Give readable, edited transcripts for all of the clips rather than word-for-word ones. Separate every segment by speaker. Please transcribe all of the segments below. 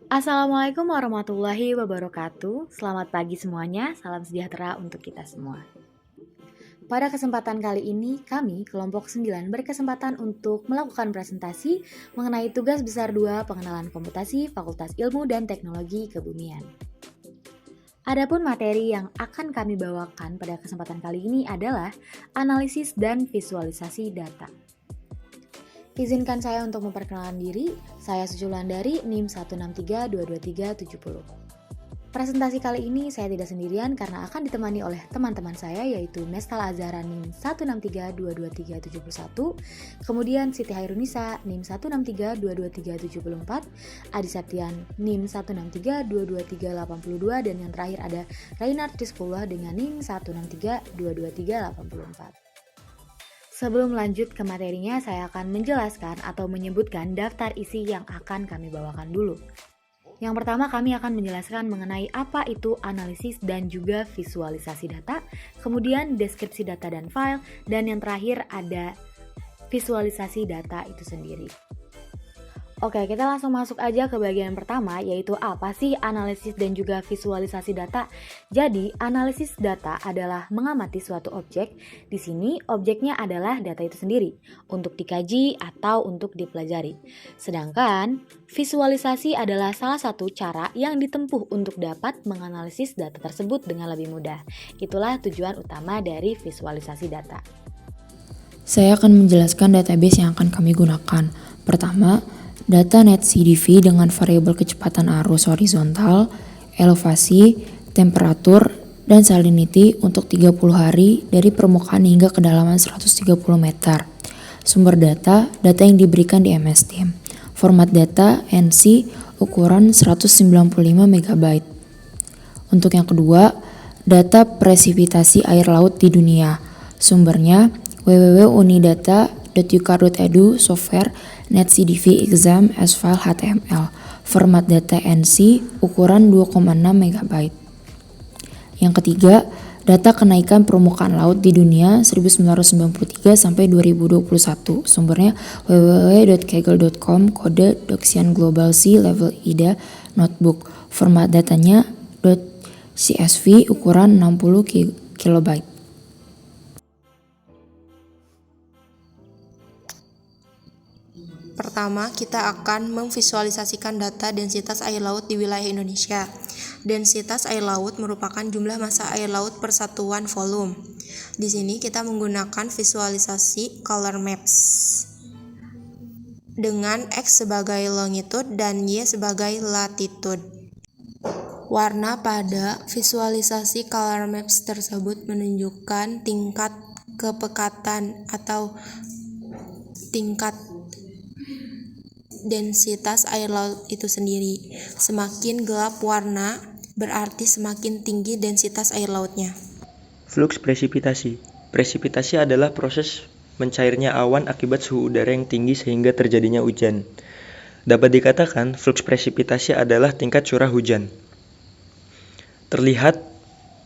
Speaker 1: Assalamualaikum warahmatullahi wabarakatuh. Selamat pagi semuanya, salam sejahtera untuk kita semua. Pada kesempatan kali ini, kami kelompok 9 berkesempatan untuk melakukan presentasi mengenai tugas besar 2 pengenalan komputasi Fakultas Ilmu dan Teknologi Kebumian. Adapun materi yang akan kami bawakan pada kesempatan kali ini adalah analisis dan visualisasi data. Izinkan saya untuk memperkenalkan diri, saya Sujulandari NIM 1632237. Presentasi kali ini saya tidak sendirian karena akan ditemani oleh teman-teman saya yaitu Mestal Azhara NIM 1632237, kemudian Siti Hairunisa NIM 1632237, Adi Septian NIM 1632282 dan yang terakhir ada Reinhard Rizkullah dengan NIM 1632284. Sebelum lanjut ke materinya, saya akan menjelaskan atau menyebutkan daftar isi yang akan kami bawakan dulu. Yang pertama, kami akan menjelaskan mengenai apa itu analisis dan juga visualisasi data, kemudian deskripsi data dan file, dan yang terakhir ada visualisasi data itu sendiri. Oke, kita langsung masuk aja ke bagian pertama, yaitu apa sih analisis dan juga visualisasi data. Jadi, analisis data adalah mengamati suatu objek. Di sini, objeknya adalah data itu sendiri, untuk dikaji atau untuk dipelajari. Sedangkan, visualisasi adalah salah satu cara yang ditempuh untuk dapat menganalisis data tersebut dengan lebih mudah. Itulah tujuan utama dari visualisasi data.
Speaker 2: Saya akan menjelaskan database yang akan kami gunakan. Pertama, data NetCDV dengan variabel kecepatan arus horizontal, elevasi, temperatur, dan salinity untuk 30 hari dari permukaan hingga kedalaman 130 meter. Sumber data yang diberikan di MS Team. Format data NC ukuran 195 MB. Untuk yang kedua, data presipitasi air laut di dunia. Sumbernya www.unidata.ucar.edu software NetCDV exam as file HTML. Format data NC ukuran 2,6 MB. Yang ketiga, data kenaikan permukaan laut di dunia 1993 sampai 2021. Sumbernya www.kaggle.com, kode Doxian Global Sea Level IDA Notebook. Format datanya .csv ukuran 60 KB.
Speaker 3: Pertama, kita akan memvisualisasikan data densitas air laut di wilayah Indonesia. Densitas air laut merupakan jumlah massa air laut per satuan volume. Di sini kita menggunakan visualisasi color maps dengan X sebagai longitude dan Y sebagai latitude. Warna pada visualisasi color maps tersebut menunjukkan tingkat kepekatan atau tingkat densitas air laut itu sendiri. Semakin gelap warna, berarti semakin tinggi densitas air lautnya.
Speaker 4: Fluks presipitasi. Presipitasi adalah proses mencairnya awan akibat suhu udara yang tinggi sehingga terjadinya hujan. Dapat dikatakan, fluks presipitasi adalah tingkat curah hujan. Terlihat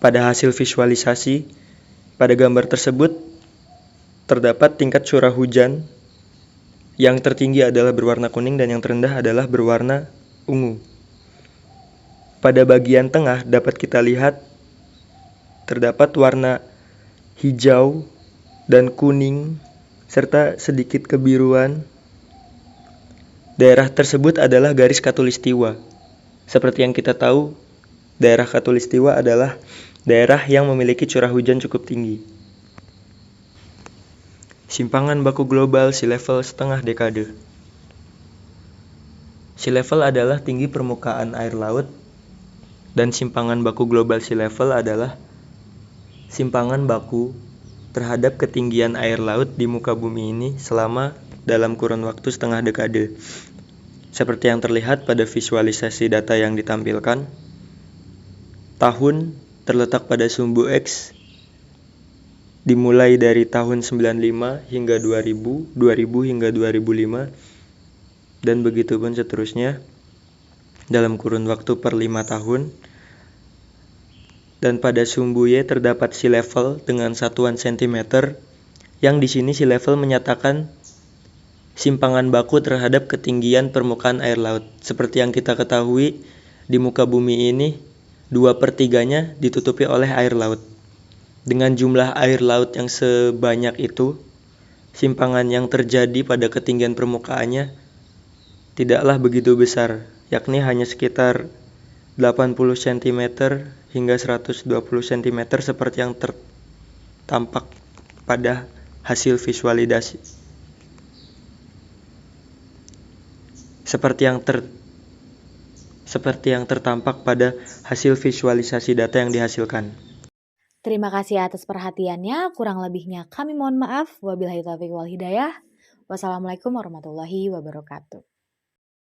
Speaker 4: pada hasil visualisasi, pada gambar tersebut terdapat tingkat curah hujan. Yang tertinggi adalah berwarna kuning dan yang terendah adalah berwarna ungu. Pada bagian tengah dapat kita lihat terdapat warna hijau dan kuning serta sedikit kebiruan. Daerah tersebut adalah garis khatulistiwa. Seperti yang kita tahu, daerah khatulistiwa adalah daerah yang memiliki curah hujan cukup tinggi. Simpangan baku global sea level setengah dekade. Sea level adalah tinggi permukaan air laut dan simpangan baku global sea level adalah simpangan baku terhadap ketinggian air laut di muka bumi ini selama dalam kurun waktu setengah dekade. Seperti yang terlihat pada visualisasi data yang ditampilkan, tahun terletak pada sumbu X dimulai dari tahun 95 hingga 2000, 2000 hingga 2005, dan begitu pun seterusnya dalam kurun waktu per 5 tahun. Dan pada sumbu Y terdapat sea level dengan satuan cm, yang di sini sea level menyatakan simpangan baku terhadap ketinggian permukaan air laut. Seperti yang kita ketahui, di muka bumi ini 2/3-nya ditutupi oleh air laut. Dengan jumlah air laut yang sebanyak itu, simpangan yang terjadi pada ketinggian permukaannya tidaklah begitu besar, yakni hanya sekitar 80 cm hingga 120 cm seperti yang tertampak pada hasil visualisasi. Seperti yang tertampak pada hasil visualisasi data yang dihasilkan.
Speaker 1: Terima kasih atas perhatiannya, kurang lebihnya kami mohon maaf. Wabillahi taufiq wal hidayah. Wassalamualaikum warahmatullahi wabarakatuh.